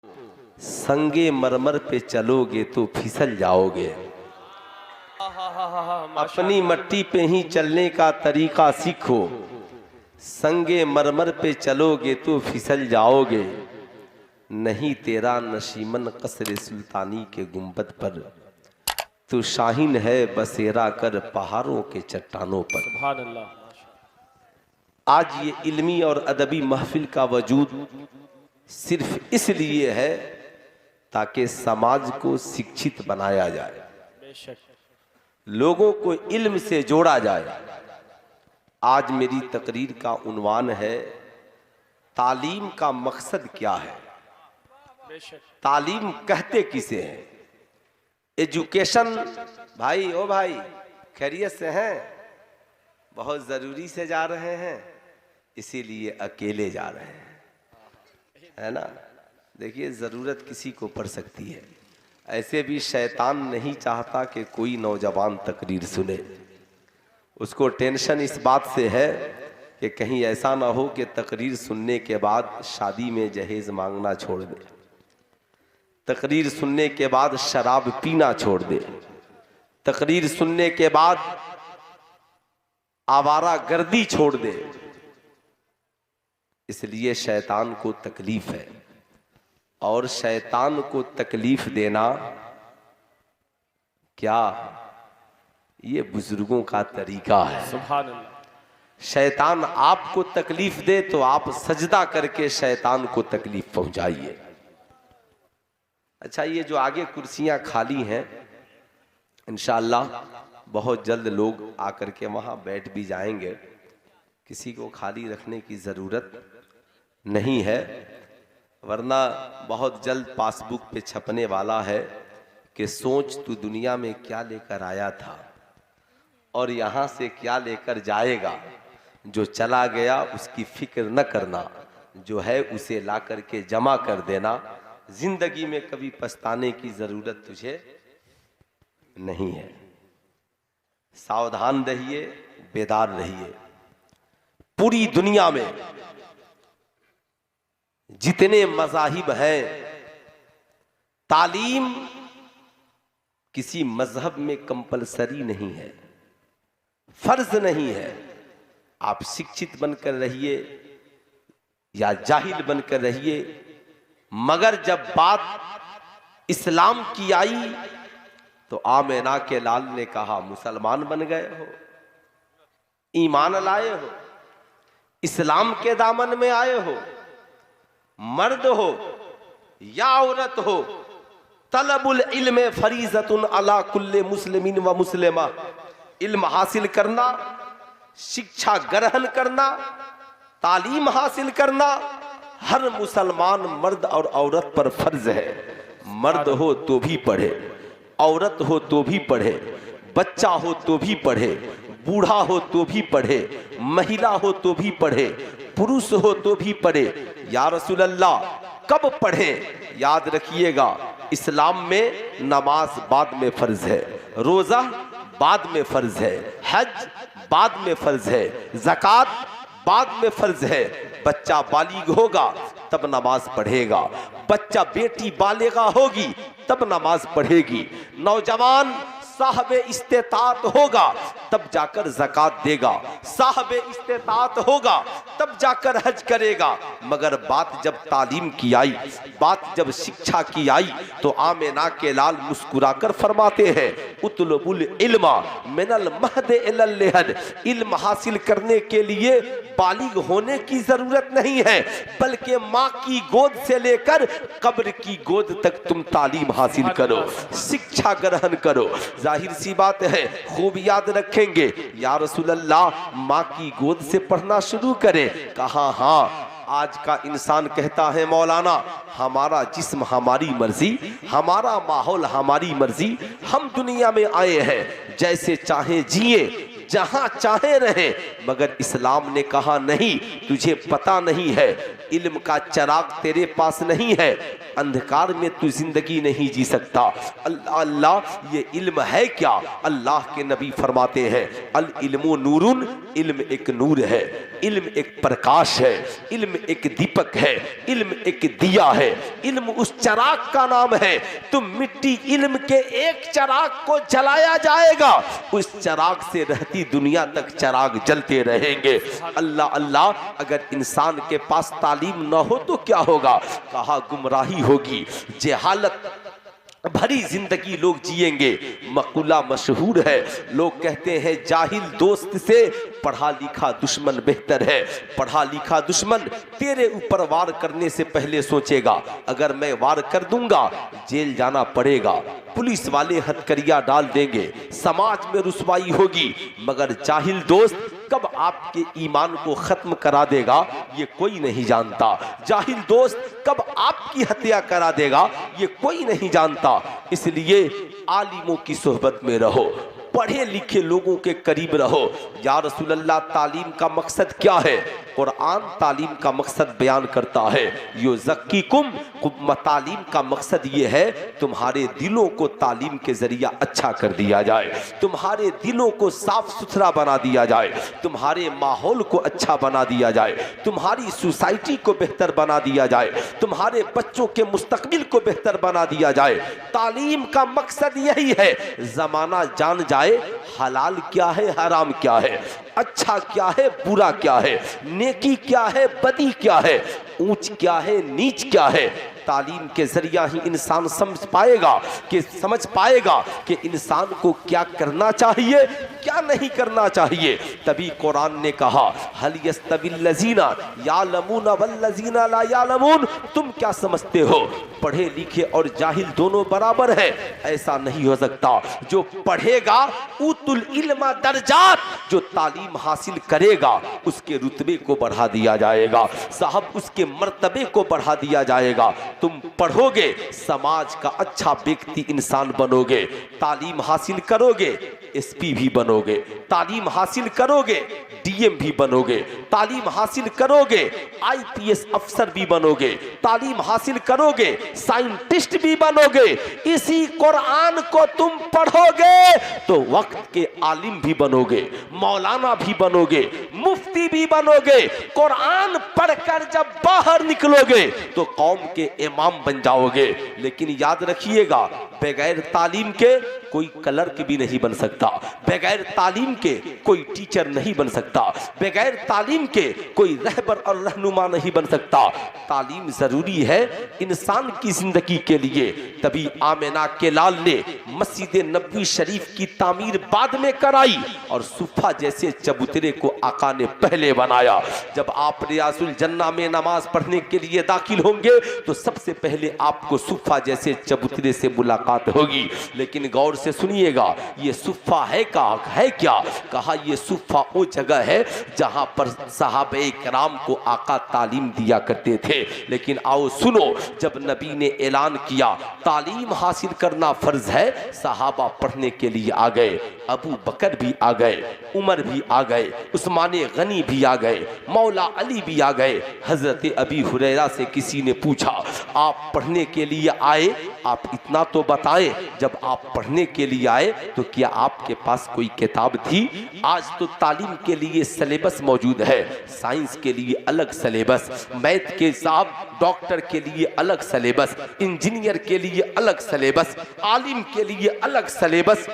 संगे मरमर पे चलोगे तो फिसल जाओगे। अपनी मट्टी पे ही चलने का तरीका सीखो, संगे मरमर पे चलोगे तो फिसल जाओगे। नहीं तेरा नशीमन कसरे सुल्तानी के गुंबद पर, तू शाहीन है बसेरा कर पहाड़ों के चट्टानों पर। सुभान अल्लाह। आज ये इल्मी और अदबी महफिल का वजूद सिर्फ इसलिए है ताकि समाज को शिक्षित बनाया जाए, बेशक लोगों को इल्म से जोड़ा जाए। आज मेरी तकरीर का उन्वान है तालीम का मकसद क्या है, बेशक। तालीम कहते किसे हैं। एजुकेशन भाई, ओ भाई खैरियत से हैं? बहुत ज़रूरी से जा रहे हैं, इसीलिए अकेले जा रहे हैं, है ना। देखिए ज़रूरत किसी को पड़ सकती है, ऐसे भी शैतान नहीं चाहता कि कोई नौजवान तकरीर सुने। उसको टेंशन इस बात से है कि कहीं ऐसा ना हो कि तकरीर सुनने के बाद शादी में जहेज मांगना छोड़ दे, तकरीर सुनने के बाद शराब पीना छोड़ दे, तकरीर सुनने के बाद आवारा गर्दी छोड़ दे। इसलिए शैतान को तकलीफ है, और शैतान को तकलीफ देना क्या ये बुजुर्गों का तरीका है। सुभान अल्लाह। शैतान आपको तकलीफ दे तो आप सजदा करके शैतान को तकलीफ पहुंचाइए। अच्छा, ये जो आगे कुर्सियां खाली हैं, इंशाअल्लाह बहुत जल्द लोग आकर के वहां बैठ भी जाएंगे, किसी को खाली रखने की ज़रूरत नहीं है, वरना बहुत जल्द पासबुक पे छपने वाला है कि सोच तू दुनिया में क्या लेकर आया था और यहाँ से क्या लेकर जाएगा। जो चला गया उसकी फिक्र न करना, जो है उसे ला करके जमा कर देना। जिंदगी में कभी पछताने की ज़रूरत तुझे नहीं है। सावधान रहिए, बेदार रहिए। पूरी दुनिया में जितने मज़ाहिब हैं, तालीम किसी मजहब में कंपलसरी नहीं है, फर्ज नहीं है। आप शिक्षित बनकर रहिए या जाहिल बनकर रहिए, मगर जब बात इस्लाम की आई तो आमिना के लाल ने कहा मुसलमान बन गए हो, ईमान लाए हो, इस्लाम के दामन में आए हो। मर्द हो या औरत हो, तलबुल इल्म फरीज़तुन अला कुल्ले मुस्लिमीन व मुस्लिमा। इल्म हासिल करना, शिक्षा ग्रहण करना, तालीम हासिल करना हर मुसलमान मर्द और औरत पर फर्ज है। मर्द हो तो भी पढ़े, औरत हो तो भी पढ़े, बच्चा हो तो भी पढ़े, बूढ़ा हो तो भी पढ़े, महिला हो तो भी पढ़े, पुरुष हो तो भी पढ़े। या रसूल अल्लाह कब पढ़े? याद रखिएगा, इस्लाम में नमाज बाद में फर्ज है, रोजा बाद में फर्ज है, हज बाद में फर्ज है, ज़कात बाद में फर्ज है। बच्चा बालिग होगा तब नमाज पढ़ेगा, बच्चा बेटी बालिगा होगी तब नमाज पढ़ेगी, नौजवान साहब इस्तेतात होगा तब जाकर ज़कात देगा, साहब इस्तेतात होगा तब जाकर हज करेगा। मगर बात जब तालीम की आई, बात जब शिक्षा की आई, तो आमिना के लाल मुस्कुराकर फरमाते हैं उतलबुल इल्मा मिनल महद इलल लहद। इल्म हासिल करने के लिए बालिग होने की जरूरत नहीं है, बल्कि माँ की गोद से लेकर कब्र की गोद तक तुम तालीम हासिल करो, शिक्षा ग्रहण करो। जाहिर सी बात है, खूब याद रखेंगे। या रसूल अल्लाह माँ की गोद से पढ़ना शुरू करें। कहा हाँ, आज का इंसान कहता है मौलाना हमारा जिस्म हमारी मर्जी, हमारा माहौल हमारी मर्जी, हम दुनिया में आए हैं जैसे चाहे जिए, जहां चाहे रहे, मगर इस्लाम ने कहा नहीं, तुझे पता नहीं है, इल्म का चिराग तेरे पास नहीं है, अंधकार में तू जिंदगी नहीं जी सकता। अल्लाह अल्लाह, ये इल्म है क्या? अल्लाह के नबी फरमाते हैं, अल इल्मु नूरुन, इल्म एक नूर है, इल्म एक प्रकाश है, इल्म एक दीपक है, इल्म एक दिया है, इल्म उस चिराग का नाम है। तुम मिट्टी इल्म के एक चिराग को जलाया जाएगा, उस चिराग से रहती दुनिया तक चिराग जलते रहेंगे। अल्लाह अल्लाह, अगर इंसान के पास तालीम न हो तो क्या होगा? कहा गुमराही होगी, जहालत भरी जिंदगी लोग जिएंगे। मकुला मशहूर है, लोग कहते हैं जाहिल दोस्त से पढ़ा लिखा दुश्मन बेहतर है। पढ़ा लिखा दुश्मन तेरे ऊपर वार करने से पहले सोचेगा, अगर मैं वार कर दूंगा जेल जाना पड़ेगा, पुलिस वाले हथकड़ियां डाल देंगे, समाज में रुसवाई होगी। मगर जाहिल दोस्त कब आपके ईमान को खत्म करा देगा ये कोई नहीं जानता। जाहिल दोस्त कब आपकी हत्या करा देगा ये कोई नहीं जानता। इसलिए आलिमों की सोहबत में रहो, पढ़े लिखे लोगों के करीब रहो। या रसूलल्लाह, तालीम का मकसद क्या है? कुरान तालीम का मकसद बयान करता है, यो ज़क्कीकुम, तालीम का मकसद ये है तुम्हारे दिलों को तालीम के जरिया अच्छा कर दिया जाए, तुम्हारे दिलों को साफ सुथरा बना दिया जाए, तुम्हारे माहौल को अच्छा बना दिया जाए, तुम्हारी सोसाइटी को बेहतर बना दिया जाए, तुम्हारे बच्चों के मुस्तकबिल को बेहतर बना दिया जाए। तालीम का मकसद यही है, जमाना जान जाए हलाल क्या है, हराम क्या है, अच्छा क्या है, बुरा क्या है, नेकी क्या है, बदी क्या है, ऊंच क्या है, नीच क्या है। तालीम के जरिया ही इंसान समझ पाएगा कि इंसान को क्या करना चाहिए, क्या नहीं करना चाहिए। तभी कुरान ने कहा, हल यस्तविल लजीना यालमून वल लजीना ला यालमून, तुम क्या समझते हो पढ़े लिखे और जाहिल दोनों बराबर है? ऐसा नहीं हो सकता। जो पढ़ेगा उतुल इल्मा दर्जात, जो तालीम हासिल करेगा उसके रुतबे को बढ़ा दिया जाएगा, साहब उसके मर्तबे को बढ़ा दिया जाएगा। तुम पढ़ोगे समाज का अच्छा व्यक्ति इंसान बनोगे, तालीम हासिल करोगे एसपी भी बनोगे, तालीम हासिल करोगे डीएम भी बनोगे, तालीम हासिल करोगे आईपीएस अफसर भी बनोगे, तालीम हासिल करोगे साइंटिस्ट भी बनोगे। इसी कुरान को तुम पढ़ोगे तो वक्त के आलिम भी बनोगे, मौलाना भी बनोगे, मुफ्ती भी बनोगे। कुरान पढ़कर जब बाहर निकलोगे तो कौम के इमाम बन जाओगे। लेकिन याद रखिएगा, बगैर तालीम के कोई क्लर्क भी नहीं बन सकता, बगैर तालीम के कोई टीचर नहीं बन सकता, बगैर तालीम के कोई रहबर और रहनुमा नहीं बन सकता। तालीम जरूरी है इंसान की जिंदगी के लिए। तभी आमिना के लाल ने मस्जिद नबवी शरीफ की तामीर बाद में कराई और सुफा जैसे चबूतरे को आका ने पहले बनाया। जब आप रियाजुल जन्ना में नमाज पढ़ने के लिए दाखिल होंगे तो सबसे पहले आपको सुफा जैसे चबूतरे से मुलाकात होगी। लेकिन गौर से सुनिएगा, ये सुफा है क्या? कहा ये सुफा वो जगह है जहां पर सहाबे किराम को आका तालीम दिया करते थे। लेकिन आओ सुनो, जब नबी ने ऐलान किया तालीम हासिल करना फर्ज है, सहाबा पढ़ने के लिए आ गए। अबू बकर भी आ गए, उमर भी आ गए, उस्माने गनी भी आ गए, मौला अली भी आ गए। हजरत अबी हुरैरा से किसी ने पूछा, आप पढ़ने के लिए आए, आप इतना तो बताएं, जब आप पढ़ने के लिए आए तो क्या आपके पास कोई किताब थी? आज तो तालीम के लिए सिलेबस मौजूद है, साइंस के लिए अलग सिलेबस, मैथ के साहब डॉक्टर के लिए अलग सिलेबस, इंजीनियर के लिए अलग सिलेबस, आलिम के लिए अलग सिलेबस,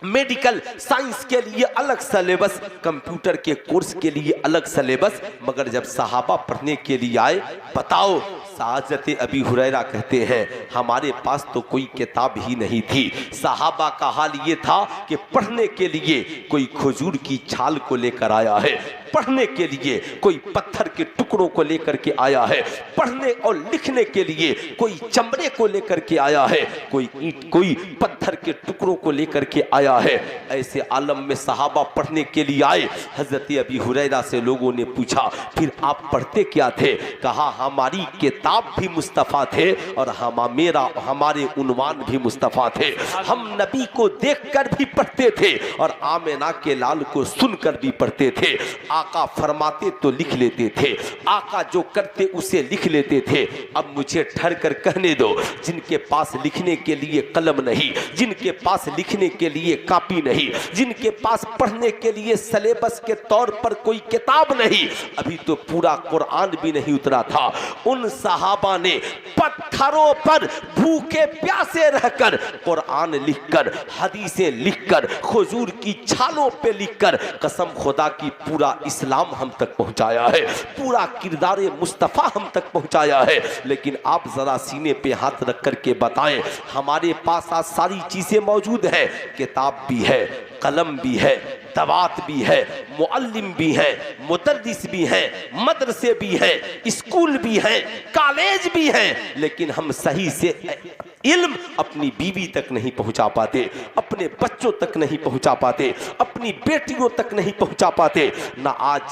मेडिकल साइंस के लिए अलग सिलेबस, कंप्यूटर के कोर्स के लिए अलग सिलेबस। मगर जब सहाबा पढ़ने के लिए आए, बताओ, हज़रत अबी हुरैरा कहते हैं हमारे पास तो कोई किताब ही नहीं थी। सहाबा का हाल ये था कि पढ़ने के लिए कोई खजूर की छाल को लेकर आया है, पढ़ने के लिए, कोई पत्थर के टुकड़ों को लेकर के आया है, पढ़ने और लिखने के लिए कोई चमड़े को लेकर के आया है, कोई ईंट, कोई पत्थर के टुकड़ों को लेकर के आया है। ऐसे आलम में सहाबा पढ़ने के लिए आए। हजरत अबी हुरैरा से लोगों ने पूछा, फिर आप पढ़ते क्या थे? कहा, हमारी किताब भी मुस्तफ़ा थे और हमारे उन्वान भी मुस्तफ़ा थे। हम नबी को देखकर भी पढ़ते थे और आमिना के लाल को सुनकर भी पढ़ते थे। आका फरमाते तो लिख लेते थे, आका जो करते उसे लिख लेते थे। अब मुझे ठहर कर कहने दो, जिनके पास लिखने के लिए कलम नहीं, जिनके पास लिखने के लिए कॉपी नहीं, जिनके पास पढ़ने के लिए सिलेबस के तौर पर कोई किताब नहीं, अभी तो पूरा कुरान भी नहीं उतरा था, उन सहाबा ने पत्थरों पर भूखे प्यासे रहकर कुरान लिखकर, हदीसें लिखकर, खजूर की छालों पे लिखकर, कसम खुदा की पूरा इस्लाम हम तक पहुंचाया है, पूरा किरदार मुस्तफ़ा हम तक पहुंचाया है। लेकिन आप जरा सीने पे हाथ रख करके बताएं, हमारे पास आज सारी चीजें मौजूद हैं, किताब भी है, कलम भी है, दवात भी है, मुअल्लिम भी है, मुदर्रिस भी है, मदरसे भी है, स्कूल भी है, कॉलेज भी है, लेकिन हम सही से इल्म अपनी बीवी तक नहीं पहुंचा पाते, अपने बच्चों तक नहीं पहुंचा पाते, अपनी बेटियों तक नहीं पहुंचा पाते। ना आज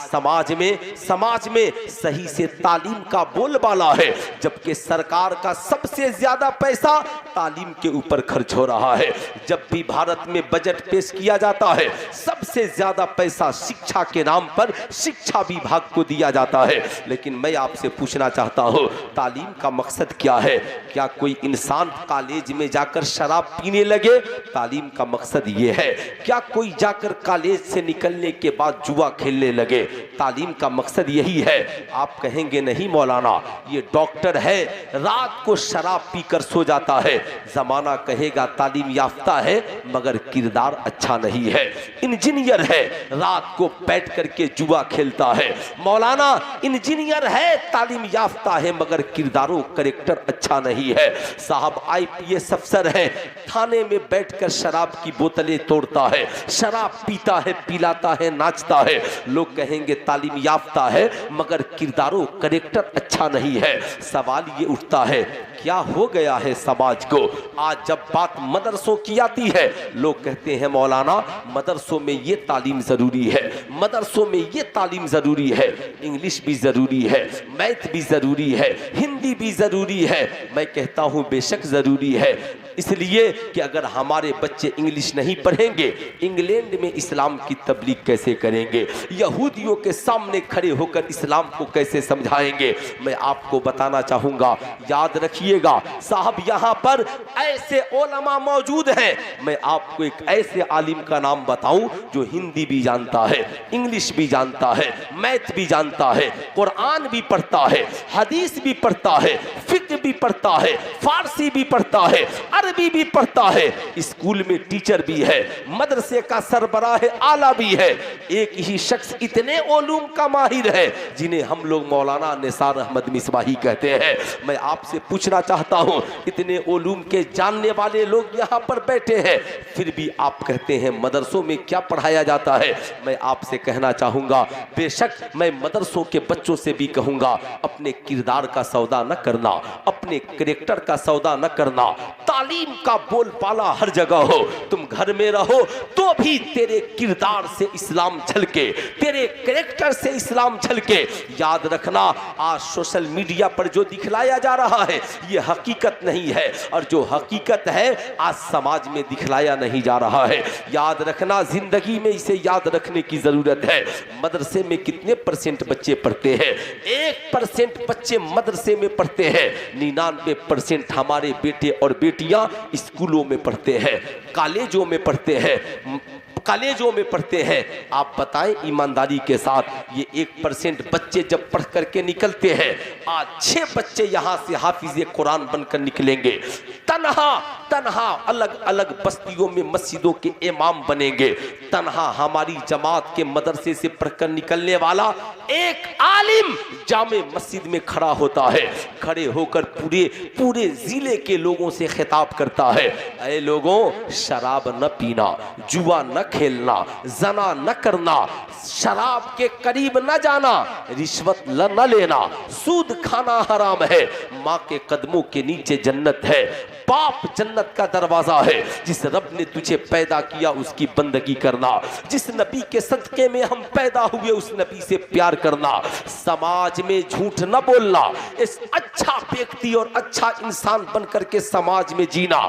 समाज में सही से तालीम का बोलबाला है, जबकि सरकार का सबसे ज्यादा पैसा तालीम के ऊपर खर्च हो रहा है। जब भी भारत में बजट पेश किया जाता है, सबसे ज्यादा पैसा शिक्षा के नाम पर शिक्षा विभाग को दिया जाता है। लेकिन मैं आपसे पूछना चाहता हूं, तालीम का मकसद क्या है? क्या कोई इंसान कॉलेज में जाकर शराब पीने लगे? तालीम का मकसद ये है। क्या कोई जाकर कॉलेज से निकलने के बाद जुआ खेलने लगे? तालीम का मकसद यही है। आप कहेंगे नहीं मौलाना, ये डॉक्टर है, रात को शराब पीकर सो जाता है। जमाना कहेगा तालीम याफ्ता है मगर किरदार अच्छा नहीं है। इंजीनियर है, रात को बैठ करके जुआ खेलता है। मौलाना इंजीनियर है, तालीम याफ्ता है मगर किरदारों कैरेक्टर अच्छा नहीं है। साहब आईपीएस अफसर है, थाने में बैठकर शराब की बोतलें तोड़ता है, शराब पीता है, पिलाता है, नाचता है। लोग कहेंगे तालीम याफ्ता है मगर किरदारों कैरेक्टर अच्छा नहीं है। सवाल ये उठता है, क्या हो गया है समाज को? आज जब बात मदरसों की आती है, लोग कहते हैं मौलाना मदरसों में ये तालीम जरूरी है, मदरसों में ये तालीम जरूरी है, इंग्लिश भी जरूरी है, मैथ भी जरूरी है, हिंदी भी जरूरी है। मैं कहता हूं बेशक जरूरी है, इसलिए कि अगर हमारे बच्चे इंग्लिश नहीं पढ़ेंगे, इंग्लैंड में इस्लाम की तबलीग कैसे करेंगे? यहूदियों के सामने खड़े होकर इस्लाम को कैसे समझाएंगे? मैं आपको बताना चाहूंगा, याद रखिएगा साहब, यहाँ पर ऐसे उलमा मौजूद हैं। मैं आपको एक ऐसे आलिम का नाम बताऊं जो हिंदी भी जानता है, इंग्लिश भी जानता है, मैथ भी जानता है, कुरान भी पढ़ता है, हदीस भी पढ़ता है, फिक्र भी पढ़ता है, फारसी भी पढ़ता है, अरबी भी पढ़ता है, स्कूल में टीचर भी है, मदरसे का सरबराह आला भी है। एक ही शख्स इतने उलूम का माहिर है जिन्हें हम लोग मौलाना निसार अहमद मिसबाही कहते हैं। मैं आपसे पूछना चाहता हूं, इतने उलूम के जानने वाले लोग यहां पर बैठे हैं, फिर भी आप कहते हैं मदरसों में क्या पढ़ाया जाता है? मैं आपसे कहना चाहूंगा, बेशक मैं मदरसों के बच्चों से भी कहूंगा, अपने किरदार का सौदा न करना, अपने कैरेक्टर का सौदा न करना। तालीम का बोलबाला हर जगह हो, तुम घर में रहो तो भी तेरे किरदार से इस्लाम झलके, तेरे कैरेक्टर से इस्लाम झलके। याद रखना, आज सोशल मीडिया पर जो दिखलाया जा रहा है ये हकीकत नहीं है, और जो हकीकत है आज समाज में दिखलाया नहीं जा रहा है। याद रखना, जिंदगी में इसे याद रखने की जरूरत है। मदरसे में कितने % बच्चे पढ़ते हैं? 1% बच्चे मदरसे में पढ़ते हैं, 99% हमारे बेटे और बेटियां स्कूलों में पढ़ते हैं, कॉलेजों में पढ़ते हैं, कॉलेजों में पढ़ते हैं। आप बताएं ईमानदारी के साथ, ये 1% बच्चे जब पढ़ करके निकलते हैं, आज 6 बच्चे यहां से हाफिज कुरान बनकर निकलेंगे, तन्हा तन्हा अलग अलग बस्तियों में मस्जिदों के इमाम बनेंगे। तन्हा हमारी जमात के मदरसे से पढ़कर निकलने वाला एक आलिम जामे मस्जिद में खड़ा होता है, खड़े होकर पूरे जिले के लोगों से खिताब करता है, ऐ लोगों, शराब न पीना, जुआ न खेलना, जना न करना, शराब के करीब न जाना, रिश्वत न लेना, सूद खाना हराम है। माँ के कदमों के नीचे जन्नत है, बाप जन्नत का दरवाजा है। जिस रब ने तुझे पैदा किया उसकी बंदगी करना, जिस नबी के सदके में हम पैदा हुए उस नबी से प्यार करना, समाज में झूठ न बोलना, इस अच्छा व्यक्ति और अच्छा इंसान बनकर के समाज में जीना।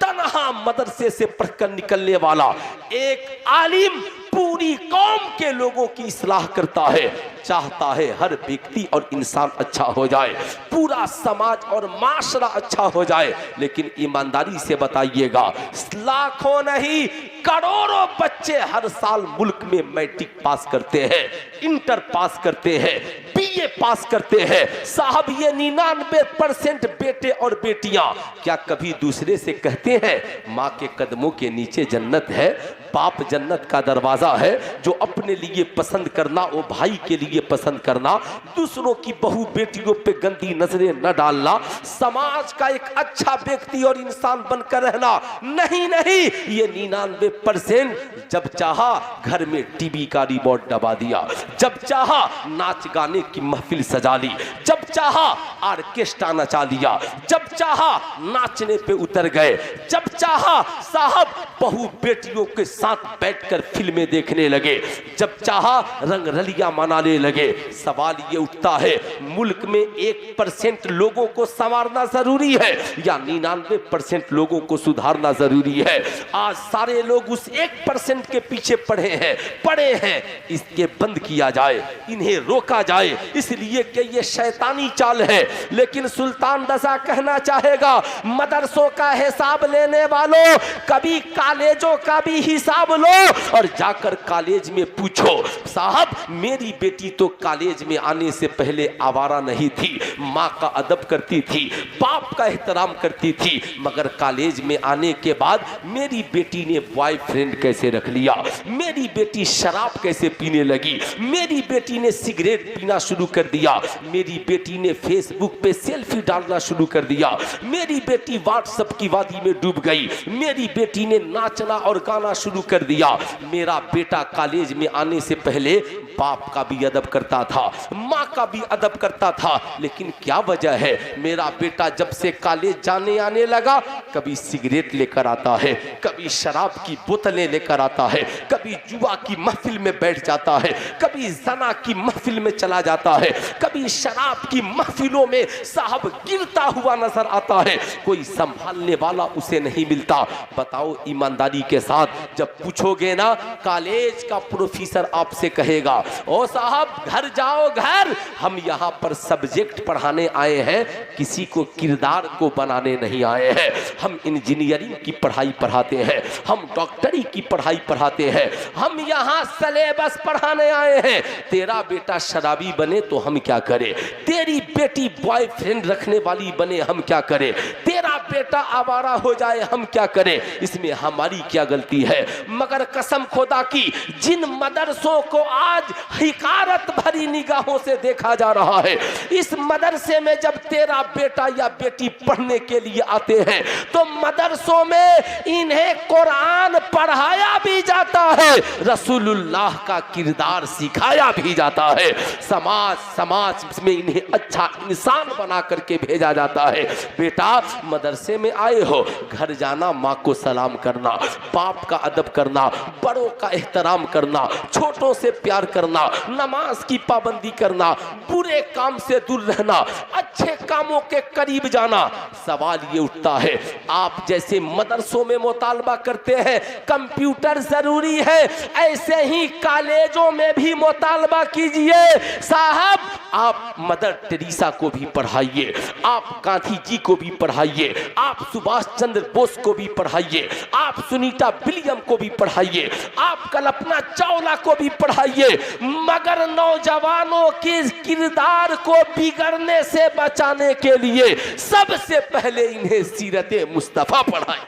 तन्हा मदरसे से पढ़कर निकलने वाला एक आलिम पूरी कौम के लोगों की इस्लाह करता है, चाहता है हर व्यक्ति और इंसान अच्छा हो जाए, पूरा समाज और माशरा अच्छा हो जाए। लेकिन ईमानदारी से बताइएगा, लाखों नहीं करोड़ों बच्चे हर साल मुल्क में मैट्रिक पास करते हैं, इंटर पास करते हैं, बीए पास करते हैं। साहब ये 99% बेटे और बेटियां क्या कभी दूसरे से कहते हैं माँ के कदमों के नीचे जन्नत है, बाप जन्नत का दरवाजा है? जो अपने लिए पसंद करना वो भाई के लिए पसंद करना, दूसरों की बहू बेटियों पे गंदी नजरें न डालना, समाज का एक अच्छा व्यक्ति और इंसान बनकर रहना। नहीं नहीं, ये 99% जब चाहा घर में टीवी का रिमोट दबा दिया, जब चाहा नाच गाने की महफिल सजा ली, जब चाहा ऑर्केस्ट्रा नचा लिया, जब चाहा नाचने पे उतर गए, जब चाहा साहब बहू बेटियों के साथ बैठकर फिल्में देखने लगे, जब चाहा रंग रलिया मनाने लगे। सवाल ये उठता है, मुल्क में 1% लोगों को संवारना जरूरी है या 99% लोगों को सुधारना जरूरी है? आज सारे लोग उस 1% के पीछे पड़े हैं। इसके बंद किया जाए, इन्हें रोका जाए, इसलिए कि ये शैतानी चाल है। लेकिन सुल्तान रज़ा कहना चाहेगा, मदरसों का हिसाब लेने वालों, कभी कॉलेजों का भी हिसाब लो और जाकर कॉलेज में पूछो, साहब मेरी बेटी तो कॉलेज में आने से पहले आवारा नहीं थी, माँ का अदब करती थी, बाप का एहतराम करती थी, मगर कॉलेज में आने के बाद मेरी बेटी ने बॉयफ्रेंड कैसे रख लिया, मेरी बेटी शराब कैसे पीने लगी, मेरी बेटी ने सिगरेट पीना शुरू कर दिया, मेरी बेटी ने फेसबुक पे सेल्फी डालना शुरू कर दिया, मेरी बेटी व्हाट्सएप की वादी में डूब गई, मेरी बेटी ने नाचना और गाना शुरू कर दिया। मेरा बेटा कॉलेज में आने से पहले बाप का भी अदब करता था, माँ का भी अदब करता था, लेकिन क्या वजह है? मेरा बेटा जब से कॉलेज जाने आने लगा, कभी सिगरेट लेकर आता है, कभी शराब की बोतलें लेकर आता है, कभी जुआ की महफिल में बैठ जाता है, कभी जना की महफिल में चला जाता है, कभी शराब की महफिलों में साहब गिरता हुआ नजर आता है। कोई संभालने वाला उसे नहीं मिलता। बताओ ईमानदारी के साथ, जब पूछोगे ना, कॉलेज का प्रोफेसर आपसे कहेगा, ओ साहब घर जाओ घर, हम यहाँ पर सब्जेक्ट पढ़ाने आए हैं, किसी को किरदार को बनाने नहीं आए हैं। हम इंजीनियरिंग की पढ़ाई पढ़ाते हैं, हम डॉक्टरी की पढ़ाई पढ़ाते हैं, हम यहाँ सिलेबस पढ़ाने आए हैं। तेरा बेटा शराबी बने तो हम क्या करें? तेरी बेटी बॉयफ्रेंड रखने वाली बने हम क्या करें? तेरा बेटा आवारा हो जाए हम क्या करें? इसमें हमारी क्या गलती है? मगर कसम खुदा की, जिन मदरसों को आज हिकारत भरी निगाहों से देखा जा रहा है, इस मदरसे में जब तेरा बेटा या बेटी पढ़ने के लिए आते हैं तो मदरसों में इन्हें कुरान पढ़ाया भी जाता है, रसूलुल्लाह का किरदार सिखाया भी जाता है, समाज में इन्हें अच्छा इंसान बना करके भेजा जाता है। बेटा मदरसे में आए हो, घर जाना, माँ को सलाम करना, बाप का अदब करना, बड़ों का एहतराम करना, छोटों से प्यार करना, नमाज की पाबंदी करना, बुरे काम से दूर रहना, अच्छे कामों के करीब जाना। सवाल ये उठता है, आप जैसे मदरसों में मुतालबा करते हैं कंप्यूटर जरूरी है, ऐसे ही कॉलेजों में भी मुतालबा कीजिए। साहब आप मदर टेरेसा को भी पढ़ाइए, आप गांधी जी को भी पढ़ाइए, आप सुभाष चंद्र बोस को भी पढ़ाइए, आप सुनीता विलियम को भी पढ़ाइए, आप कल्पना चावला को भी पढ़ाइए, मगर नौजवानों के किरदार को बिगड़ने से बचाने के लिए सबसे पहले इन्हें सीरते मुस्तफा पढ़ाएं।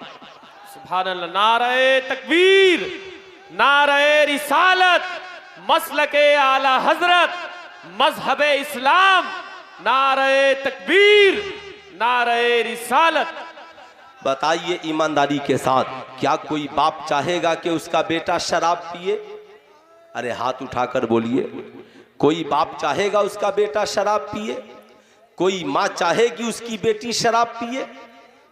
सुभान अल्लाह। नारे तकबीर, नारे रिसालत, मसलके आला हजरत, मजहबे इस्लाम, नारे तकबीर, नारे रिसालत। बताइए ईमानदारी के साथ, क्या कोई बाप चाहेगा कि उसका बेटा शराब पिए? अरे हाथ उठाकर बोलिए, कोई बाप चाहेगा उसका बेटा शराब पिए? कोई माँ चाहेगी उसकी बेटी शराब पिए?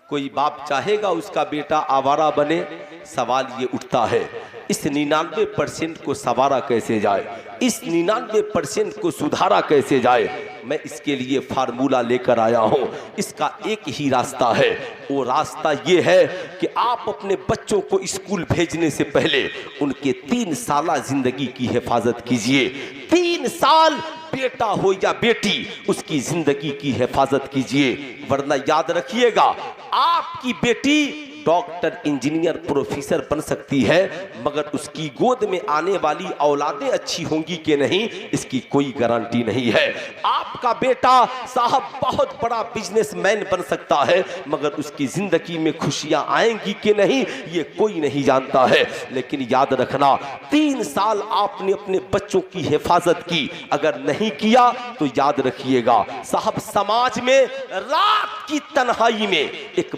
कोई बाप चाहेगा उसका बेटा आवारा बने? सवाल ये उठता है, इस 99% को संवारा कैसे जाए, इस 99% को सुधारा कैसे जाए? मैं इसके लिए फार्मूला लेकर आया हूं। इसका एक ही रास्ता है, वो रास्ता ये है कि आप अपने बच्चों को स्कूल भेजने से पहले उनके 3 साल जिंदगी की हिफाजत कीजिए। 3 साल बेटा हो या बेटी, उसकी जिंदगी की हिफाजत कीजिए, वरना याद रखिएगा आपकी बेटी डॉक्टर, इंजीनियर, प्रोफेसर बन सकती है, मगर उसकी गोद में आने वाली औलादें अच्छी होंगी कि नहीं, इसकी कोई गारंटी नहीं है। आपका बेटा साहब बहुत बड़ा बिजनेसमैन बन सकता है, मगर उसकी जिंदगी में खुशियां आएंगी कि नहीं, ये कोई नहीं जानता है। लेकिन याद रखना, 3 साल आपने अपने बच्चों की हिफाजत की, अगर नहीं किया तो याद रखिएगा साहब, समाज में रात की तन्हाई में एक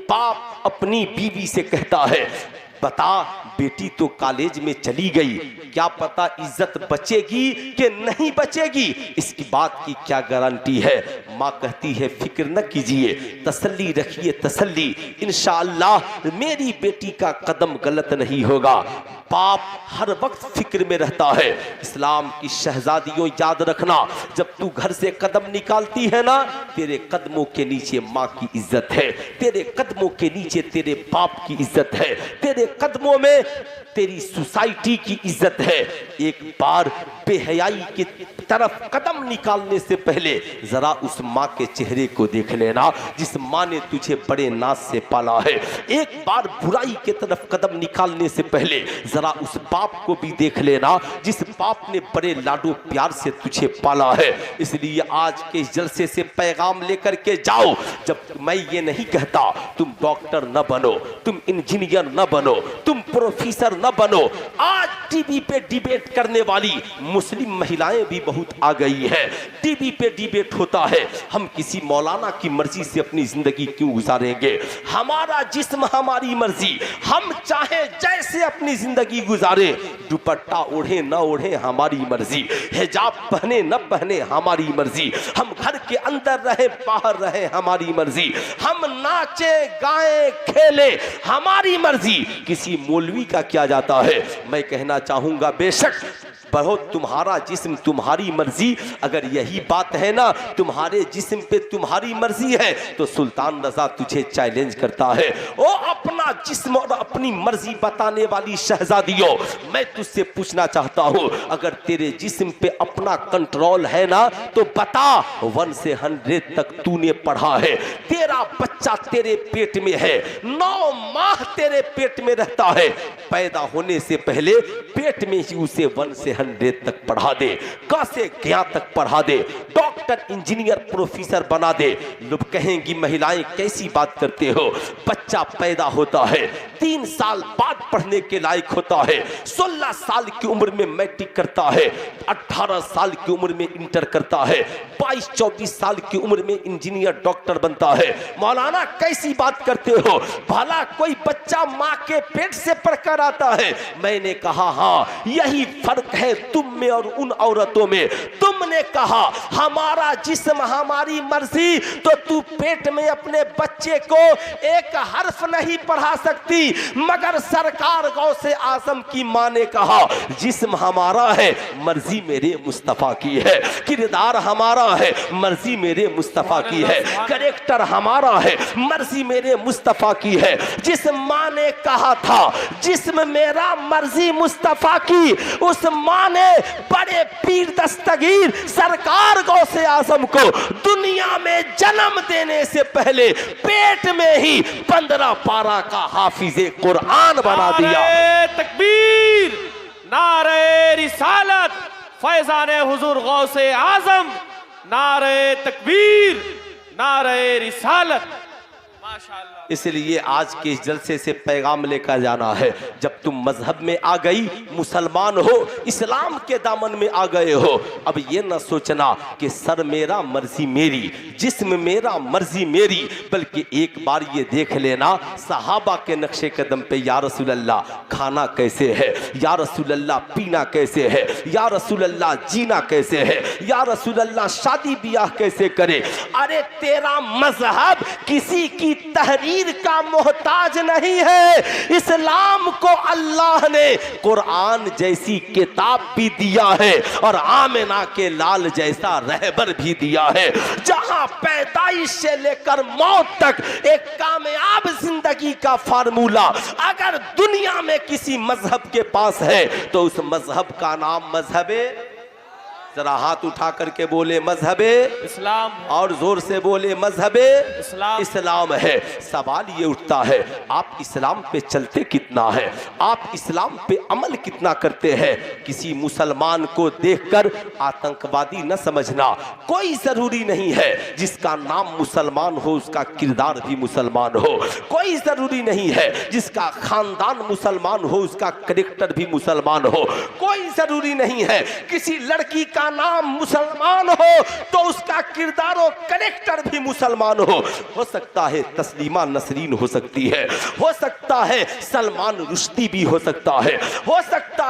बाप अपनी बीवी से कहता है, बता बेटी तो कॉलेज में चली गई, क्या पता इज्जत बचेगी कि नहीं बचेगी, इसकी बात की क्या गारंटी है? माँ कहती है फिक्र न कीजिए, तसल्ली रखिए, तसल्ली, इंशाअल्लाह मेरी बेटी का कदम गलत नहीं होगा। बाप हर वक्त फिक्र में रहता है। इस्लाम की शहजादियों याद रखना, जब तू घर से कदम निकालती है ना, तेरे कदमों के नीचे माँ की इज्जत है, तेरे कदमों के नीचे तेरे बाप की इज्जत है, तेरे कदमों में तेरी सोसाइटी की इज्जत है। एक बार बेहयाई की तरफ कदम निकालने से पहले जरा उस माँ के चेहरे को देख लेना जिस माँ ने तुझे बड़े नाज से पाला है। एक बार बुराई की तरफ कदम निकालने से पहले जरा उस बाप को भी देख लेना जिस बाप ने बड़े लाडो प्यार से तुझे पाला है। इसलिए आज के इस जलसे से पैगाम लेकर के जाओ, जब मैं ये नहीं कहता तुम डॉक्टर न बनो, तुम इंजीनियर न बनो, तुम प्रोफेसर न बनो। आज टीवी पे डिबेट करने वाली मुस्लिम महिलाएं भी बहुत आ गई हैं। टीवी पे डिबेट होता है, हम किसी मौलाना की मर्जी से अपनी जिंदगी क्यों गुजारेंगे, हमारा जिस्म हमारी मर्जी, हम चाहे जैसे अपनी जिंदगी गुजारे, दुपट्टा ओढ़े न ओढ़े हमारी मर्जी, हिजाब पहने न पहने हमारी मर्जी, हम घर के अंदर रहे बाहर रहे हमारी मर्जी, हम नाचे गाएं खेले हमारी मर्जी, किसी मौलवी का क्या जाता है। मैं कहना चाहूंगा बेशक बहुत तुम्हारा जिस्म तुम्हारी मर्जी, अगर यही बात है ना तुम्हारे जिस्म पे तुम्हारी मर्जी है तो सुल्तान रजा तुझे चैलेंज करता है। ओ अपना जिस्म और अपनी मर्जी बताने वाली शहजादियों, मैं तुझसे पूछना चाहता हूं, अगर तेरे जिस्म पे अपना कंट्रोल है ना तो बता 1 से 100 तक तूने पढ़ा है, तेरा बच्चा तेरे पेट में है, 9 माह तेरे पेट में रहता है, पैदा होने से पहले पेट में ही उसे 1 से 100 तक पढ़ा दे, क से ज्ञा तक पढ़ा दे, डॉक्टर इंजीनियर प्रोफेसर बना दे। लोग कहेंगी महिलाएं कैसी बात करते हो, बच्चा पैदा होता है 3 साल बाद पढ़ने के लायक होता है, 16 साल की उम्र में मैट्रिक करता है, 18 साल की उम्र में इंटर करता है, 22-24 साल की उम्र में इंजीनियर डॉक्टर बनता है। मौलाना कैसी बात करते हो, भला कोई बच्चा माँ के पेट से पढ़कर आता है? मैंने कहा हाँ, यही फर्क है तुम में और उन औरतों में। तुमने कहा हमारा जिस्म हमारी मर्जी, तो तू पेट में अपने बच्चे को एक हर्फ नहीं पढ़ा सकती, मगर सरकार गौसे आजम की मां ने कहा जिस्म हमारा है, मर्जी मेरे मुस्तफा की है, किरदार हमारा है, मर्जी मेरे मुस्तफा की है, कैरेक्टर हमारा है, मर्जी मेरे मुस्तफा की है। जिस मां ने कहा था जिस्म मेरा मर्जी मुस्तफा की, उस मां ने बड़े पीर दस्तगीर सरकार गौसे आजम को दुनिया में जन्म देने से पहले पेट में ही 15 पारा का हाफिजे कुरान बना दिया। तकबीर, नारे रिसालत, फैजाने हुजूर गौसे आजम, नारे तकबीर, नारे रिसालत। माशाअल्लाह। इसलिए आज के इस जलसे से पैगाम लेकर जाना है, जब तुम मजहब में आ गई, मुसलमान हो, इस्लाम के दामन में आ गए हो, अब ये न सोचना कि सर मेरा मर्जी मेरी, जिस्म मेरा मर्जी मेरी, बल्कि एक बार ये देख लेना सहाबा के नक्शे कदम पे, या रसूल अल्लाह खाना कैसे है, या रसूल अल्लाह पीना कैसे है, या रसूल अल्लाह जीना कैसे है, या रसूल अल्लाह शादी ब्याह कैसे करे। अरे तेरा मजहब किसी की तहरीर का मोहताज नहीं है। इस्लाम को अल्लाह ने कुरान जैसी किताब भी दिया है और आमिना के लाल जैसा रहबर भी दिया है, जहां पैदाइश से लेकर मौत तक एक कामयाब जिंदगी का फार्मूला अगर दुनिया में किसी मजहब के पास है तो उस मजहब का नाम मजहबे, जरा हाथ उठा करके बोले मजहबे इस्लाम, और जोर से बोले मजहबे इस्लाम। इस्लाम है। सवाल ये उठता है, आप इस्लाम पे चलते कितना है, आप इस्लाम पे अमल कितना करते हैं। किसी मुसलमान को देखकर आतंकवादी न समझना, कोई जरूरी नहीं है जिसका नाम मुसलमान हो उसका किरदार भी मुसलमान हो, कोई जरूरी नहीं है जिसका खानदान मुसलमान हो उसका कैरेक्टर भी मुसलमान हो, कोई जरूरी नहीं है किसी लड़की का नाम मुसलमान हो तो उसका किरदार और कैरेक्टर भी मुसलमान हो सकता है तस्लीमा नसरीन हो सकती है, हो सकता है सलमान रुश्दी भी हो सकता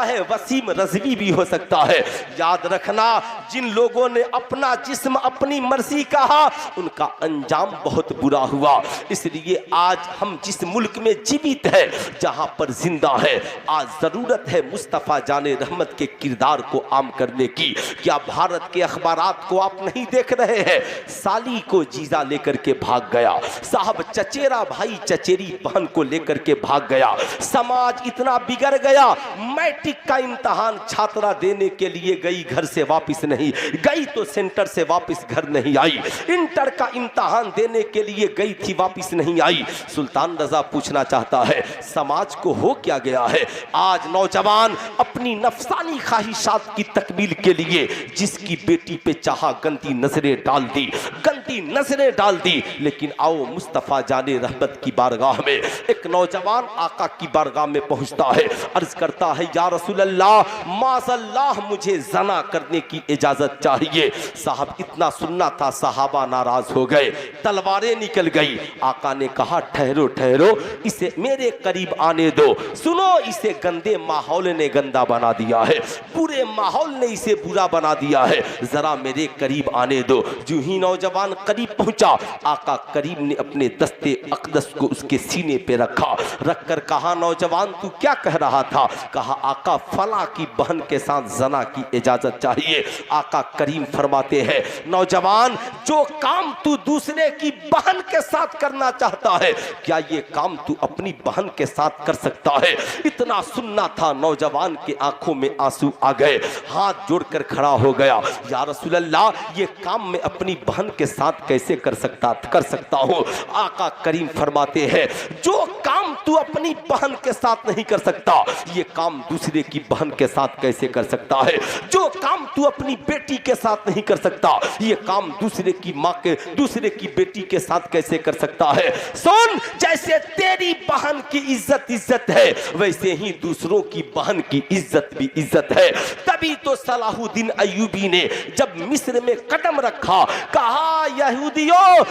है वसीम रज़वी भी हो सकता है। याद रखना, जिन लोगों ने अपना जिस्म अपनी मर्जी कहा उनका अंजाम बहुत बुरा हुआ। इसलिए आज हम जिस मुल्क में जीवित है, जहां पर जिंदा है, आज जरूरत है मुस्तफा जाने रहमत के किरदार को आम करने की। क्या भारत के अखबारात को आप नहीं देख रहे हैं? साली को जीजा लेकर के भाग गया, साहब चचेरा भाई चचेरी बहन को लेकर के भाग गया। समाज इतना बिगड़ गया, मैट्रिक का इम्तहान छात्रा देने के लिए गई, घर से वापस नहीं गई तो सेंटर से वापस घर नहीं आई। इंटर का इम्तहान देने के लिए गई थी, वापस नहीं आई। सुल्तान रजा पूछना चाहता है समाज को हो क्या गया है? आज नौजवान अपनी नफसानी ख्वाहिशात की तकमील के लिए जिसकी बेटी पे चाहा गंदी नजरें डाल दी। लेकिन आओ मुस्तफा जाने रहमत की बारगाह में, एक नौजवान आका की बारगाह में पहुंचता है, अर्ज करता है या रसूल अल्लाह माज़ल्लाह मुझे जना करने की इजाजत चाहिए। साहब इतना सुनना था, सहाबा नाराज हो गए, तलवारें निकल गई। आका ने कहा ठहरो इसे मेरे करीब आने दो। सुनो, इसे गंदे माहौल ने गंदा बना दिया है, पूरे माहौल ने इसे बुरा बना दिया है, जरा मेरे करीब आने दो। जो ही नौजवान करीब पहुंचा, आका करीम ने अपने दस्ते अक़दस को उसके सीने पे रखकर कहा नौजवान तू क्या कह रहा था? कहा आका फला की बहन के साथ जना की इजाजत चाहिए। आका करीम फरमाते हैं नौजवान जो काम तू दूसरे की बहन के साथ करना चाहता है, क्या ये काम तू अपनी बहन के साथ कर सकता है? इतना सुनना था, नौजवान के आंखों में आंसू आ गए, हाथ जोड़कर खड़ा हो गया, या रसूल अल्लाह ये काम मैं अपनी बहन के साथ कैसे कर सकता हूँ? आका करीम फरमाते हैं जो काम तू अपनी बहन के साथ नहीं कर सकता, ये काम दूसरे की बहन के साथ कैसे कर सकता है? जो काम तू अपनी बेटी के साथ नहीं कर सकता, ये काम दूसरे की माँ के, दूसरे की बेटी के साथ कैसे कर सकता है? सुन, जैसे तेरी बहन की इज्जत है, वैसे ही दूसरों की बहन की इज्जत भी इज्जत है। तभी तो सलाहुद्दीन अय्यूबी ने जब मिस्र में कदम रखा, कहा यहूदियों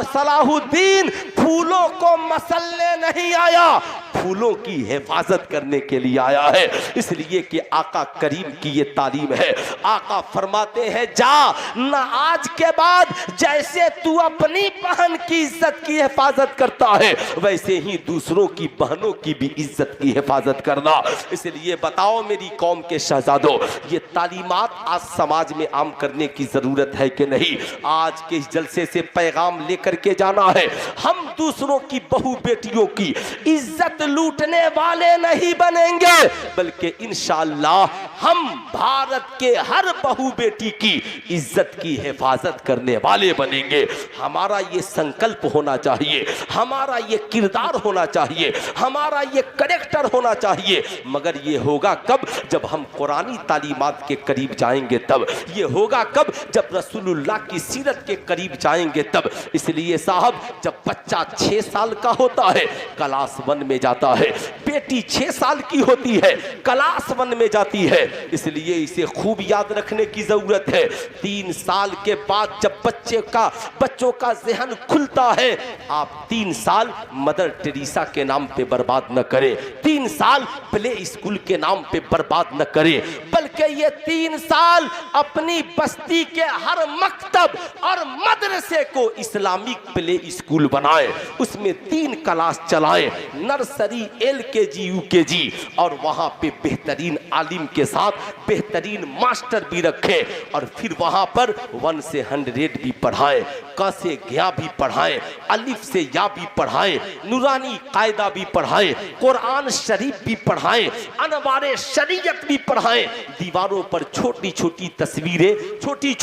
सलाहुद्दीन फूलों को मसलने नहीं आया, फूलों की हिफाजत करने के लिए आया है। इसलिए कि आका करीम की ये तालीम है। आका फरमाते हैं जा न आज के बाद जैसे तू अपनी बहन की इज्जत की हिफाजत करता है, वैसे ही दूसरों की बहनों की भी इज्जत की हिफाजत करना। इसलिए बताओ मेरी कौम के शहजादों, ये तालीमात आज समाज में आम करने की जरूरत है कि नहीं? आज के इस जलसे से पैगाम लेकर के जाना है, हम दूसरों की बहू बेटियों की इज्जत लूटने वाले नहीं बनेंगे, बल्कि इंशाअल्लाह हम भारत के हर बहू बेटी की इज्जत की हिफाजत करने वाले बनेंगे। हमारा ये संकल्प होना चाहिए, हमारा ये किरदार होना चाहिए, हमारा ये कैरेक्टर होना चाहिए। मगर ये होगा कब? जब हम कुरानी तालीमात के करीब जाएंगे तब। ये होगा कब? जब रसूलुल्लाह की सीरत के करीब जाएंगे तब। इसलिए साहब, जब बच्चा 6 साल का होता है, क्लास 1 में जाता है, बेटी 6 साल की होती है, क्लास 1 में जाती है, इसलिए इसे खूब याद रखने की जरूरत है। 3 साल के बाद जब बच्चों का ज़हन खुलता है, आप 3 साल मदर टेरेसा के नाम पे बर्बाद न करें, 3 साल प्ले स्कूल के नाम पे बर्बाद न करें, बल्कि ये 3 साल अपनी बस्ती के हर मकतब और मदरसे को इस्लामिक प्ले स्कूल बनाए, उसमें 3 क्लास चलाएं, नर्सरी, LKG, UKG, और वहां पे बेहतरीन आलिम के साथ बेहतरीन मास्टर भी रखे, और फिर वहां पर 1 से 100 भी पढ़ाएं, क से ग्या भी पढ़ाएं, अलिफ से या भी पढ़ाएं, नूरानी कायदा भी पढ़ाएं, कुरान शरीफ भी पढ़ाएं, अनवारे शरीयत भी पढ़ाएं। दीवारों पर छोटी छोटी तस्वीरें, छोटी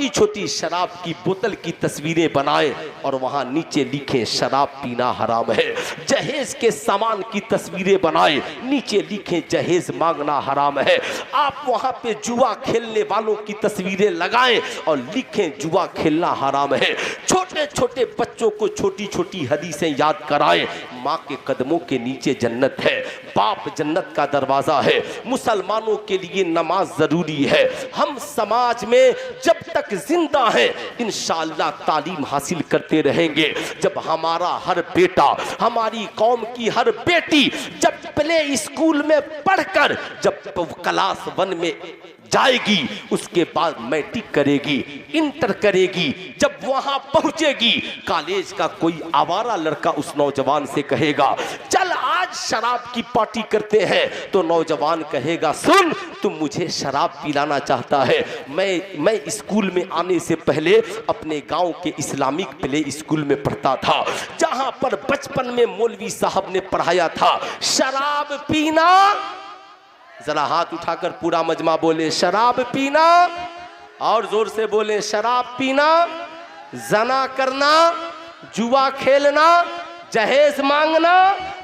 छोटी शराब की बोतल की तस्वीरें बनाएं, और वहां नीचे लिखें शराब पीना हराम है। जहेज के सामान की तस्वीरें बनाएं, नीचे लिखें जहेज मांगना हराम है। आप वहां पे जुआ खेलने वालों की तस्वीरें लगाएं और लिखें जुआ खेलना हराम है। छोटे छोटे बच्चों को छोटी छोटी हदीसें याद कराएं, माँ के कदमों के नीचे जन्नत है, बाप जन्नत का दरवाजा है। मुसलमानों के लिए नमाज जरूरी है। हम समाज में जब तक जिंदा हैं इंशाअल्लाह तालीम हासिल करते रहेंगे। जब हमारा हर बेटा, हमारी कौम की हर बेटी जब प्ले स्कूल में पढ़कर जब क्लास 1 में जाएगी, उसके बाद मैट्रिक करेगी, इंटर करेगी, जब वहां पहुंचेगी, कॉलेज का कोई आवारा लड़का उस नौजवान से कहेगा चल आज शराब की पार्टी करते हैं, तो नौजवान कहेगा सुन, तुम मुझे शराब पिलाना चाहता है, मैं स्कूल में आने से पहले अपने गांव के इस्लामिक प्ले स्कूल में पढ़ता था, जहां पर बचपन में मौलवी साहब ने पढ़ाया था शराब पीना। जरा हाथ उठाकर पूरा मजमा बोले शराब पीना, और जोर से बोले शराब पीना, जना करना, जुआ खेलना, जहेज मांगना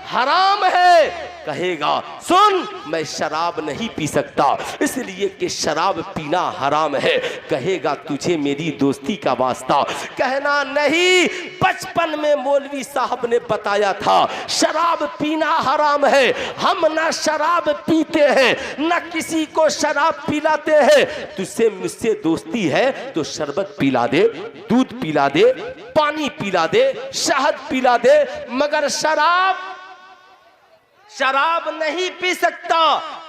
हराम है। कहेगा सुन, मैं शराब नहीं पी सकता इसलिए कि शराब पीना हराम है। कहेगा तुझे मेरी दोस्ती का वास्ता, कहना नहीं, बचपन में मौलवी साहब ने बताया था शराब पीना हराम है, हम ना शराब पीते हैं ना किसी को शराब पिलाते हैं, तुझसे मुझसे दोस्ती है तो शरबत पिला दे, दूध पिला दे, पानी पिला दे, शहद पिला दे, मगर शराब नहीं पी सकता।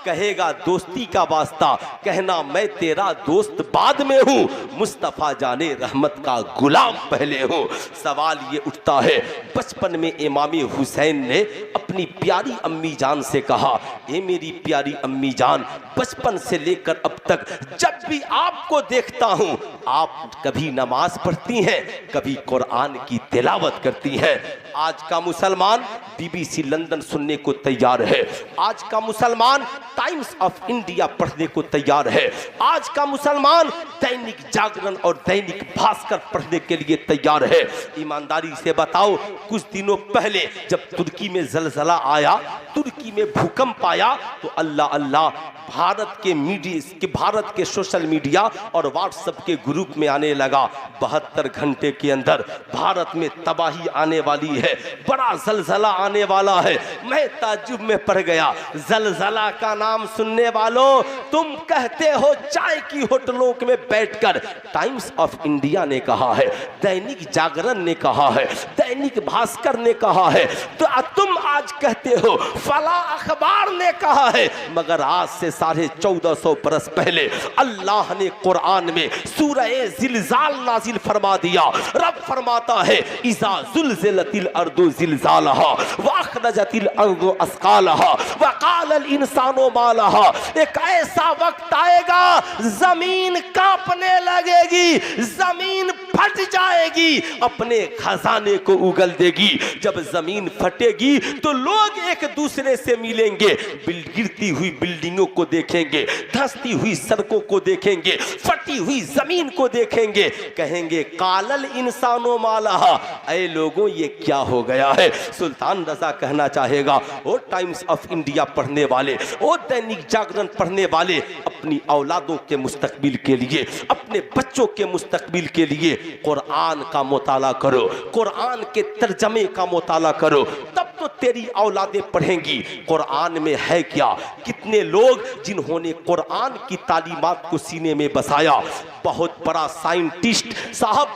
कहेगा दोस्ती का वास्ता, कहना मैं तेरा दोस्त बाद में हूं, मुस्तफा जाने रहमत का गुलाम पहले हूं। सवाल ये उठता है, बचपन में इमाम हुसैन ने अपनी प्यारी अम्मी जान से कहा, ए मेरी प्यारी अम्मी जान, बचपन से लेकर अब तक जब भी आपको देखता हूं, आप कभी नमाज पढ़ती हैं, कभी कुरान की तिलावत करती हैं। आज का मुसलमान BBC लंदन सुनने को तैयार है, आज का मुसलमान टाइम्स ऑफ इंडिया पढ़ने को तैयार है, आज का मुसलमान दैनिक जागरण और दैनिक भास्कर पढ़ने के लिए तैयार है। ईमानदारी से बताओ, कुछ दिनों पहले जब तुर्की में जलजला आया, तुर्की में भूकंप आया, तो अल्लाह अल्लाह भारत के सोशल मीडिया और व्हाट्सएप के ग्रुप में आने लगा 72 घंटे के अंदर भारत में तबाही आने वाली है, बड़ा जलजला आने वाला है। मैं ताज्जुब में पड़ गया। जलजला का नाम सुनने वालों, तुम कहते हो चाय की होटलों में बैठकर, टाइम्स ऑफ इंडिया ने कहा है, दैनिक जागरण ने कहा है, दैनिक भास्कर ने कहा है, तो तुम आज कहते हो फला अखबार ने कहा है, मगर आज से 1450 बरस पहले अल्लाह ने कुरान में सूरह जिलजाल नाजिल फरमा दिया। रब फरमाता है इज़ा ज़ुलज़िलतिल अर्दु ज़िलज़ालहा व अखरजतिल अर्दु अस्क़ालहा व क़ालल इंसानु मा लहा। एक ऐसा वक्त आएगा जमीन कांपने लगेगी, जमीन फट जाएगी, अपने खजाने को उगल देगी। जब जमीन फटेगी तो लोग एक दूसरे से मिलेंगे, गिरती हुई बिल्डिंगों को देखेंगे, धंसती हुई सड़कों को देखेंगे, फटी हुई जमीन को देखेंगे, कहेंगे कालल इंसानो माला, ऐ लोगों ये क्या हो गया है। सुल्तान रजा कहना चाहेगा, ओ टाइम्स ऑफ इंडिया पढ़ने वाले, ओ दैनिक जागरण पढ़ने वाले, अपनी औलादों के मुस्तकबिल के लिए, अपने बच्चों के मुस्तकबिल के लिए कुरान का मुताला करो, कुरान के तर्जमे का मुताला करो, तब तो तेरी औलादें पढ़ेंगी। कुरान में है क्या? कितने लोग जिन्होंने कुरान की तालीमात को सीने में बसाया। बहुत बड़ा साइंटिस्ट साहब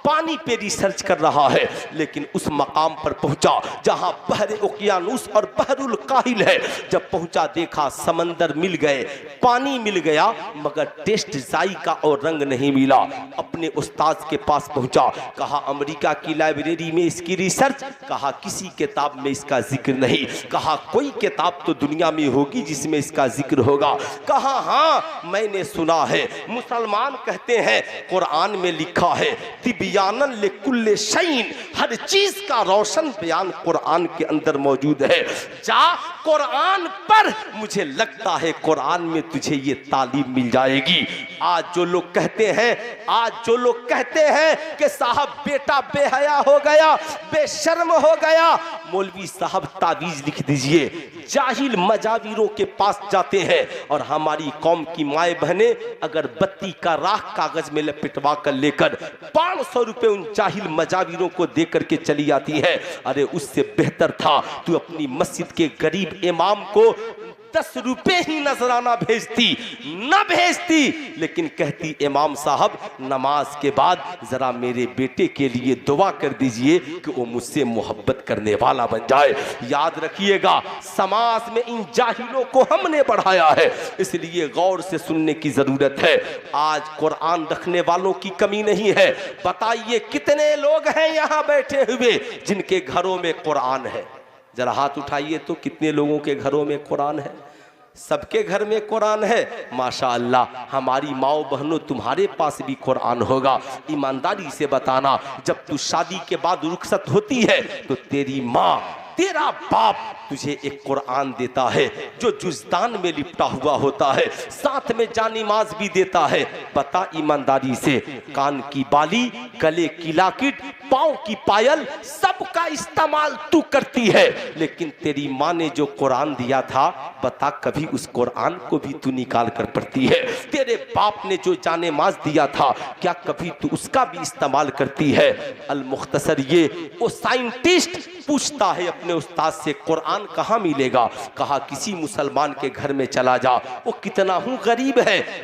पानी पे रिसर्च कर रहा है, लेकिन उस मकाम पर पहुंचा जहां बहरे उकियानूस और बहरुल काहिल है। जब पहुंचा देखा समंदर मिल गए, पानी मिल गया, मगर टेस्ट, जायका और रंग नहीं मिला। अपने उस्ताद के पास पहुंचा, कहा अमेरिका की लाइब्रेरी में इसकी रिसर्च, कहा किसी किताब में इसका जिक्र नहीं, कहा कोई किताब तो दुनिया में होगी जिसमें इसका जिक्र होगा। कहा हाँ मैंने सुना है, मुसलमान कहते हैं कुरान में लिखा है तिबियानन लिकुल्ले शैइन, हर चीज का रोशन बयान कुरान के अंदर मौजूद है। जा कुरान पर, मुझे लगता है कुरान में तुझे ये तालीम मिल जाएगी। आज जो लोग कहते हैं कि साहब बेटा बेहया हो गया, बेशर्म हो गया, मौलवी साहब तावीज लिख दीजिए। जाहिल मजाविरों के पास जाते हैं और हमारी कौम की माए बहनें अगर बत्ती का राख कागज में लपेटवा कर लेकर 500 रुपए उन जाहिल मजाविरों को दे करके चली आती है। अरे उससे बेहतर था तू अपनी मस्जिद के गरीब इमाम को 10 रुपए ही नजराना भेजती, न भेजती, लेकिन कहती इमाम साहब नमाज के बाद जरा मेरे बेटे के लिए दुआ कर दीजिए कि वो मुझसे मोहब्बत करने वाला बन जाए। याद रखिएगा, समाज में इन जाहिलों को हमने बढ़ाया है, इसलिए गौर से सुनने की जरूरत है। आज कुरान रखने वालों की कमी नहीं है। बताइए कितने लोग हैं यहाँ बैठे हुए जिनके घरों में कुरान है? जरा हाथ उठाइए तो कितने लोगों के घरों में कुरान है? सबके घर में कुरान है। माशाअल्लाह, हमारी माओ बहनों तुम्हारे पास भी कुरान होगा। ईमानदारी से बताना, जब तू शादी के बाद रुखसत होती है तो तेरी माँ, तेरा बाप तुझे एक कुरान देता है जो जुज़दान में लिपटा हुआ होता है, साथ में जानिमाज भी देता है। बता ईमानदारी से, कान की बाली, गले की लाकिट, पाँव की पायल, सबका इस्तेमाल तू करती है, लेकिन तेरी माँ ने जो कुरान दिया था, बता कभी उस कुरान को भी तू निकाल कर पढ़ती है? तेरे बाप ने जो जानिमाज दिया था, क्या कभी तू उसका भी इस्तेमाल करती है? अल मुख्तसर ये, वो साइंटिस्ट पूछता है अपने उस्ताद से कुरान कहाँ मिलेगा? कहा किसी मुसलमान के घर में चला जा, वो कितना हूँ गरीब है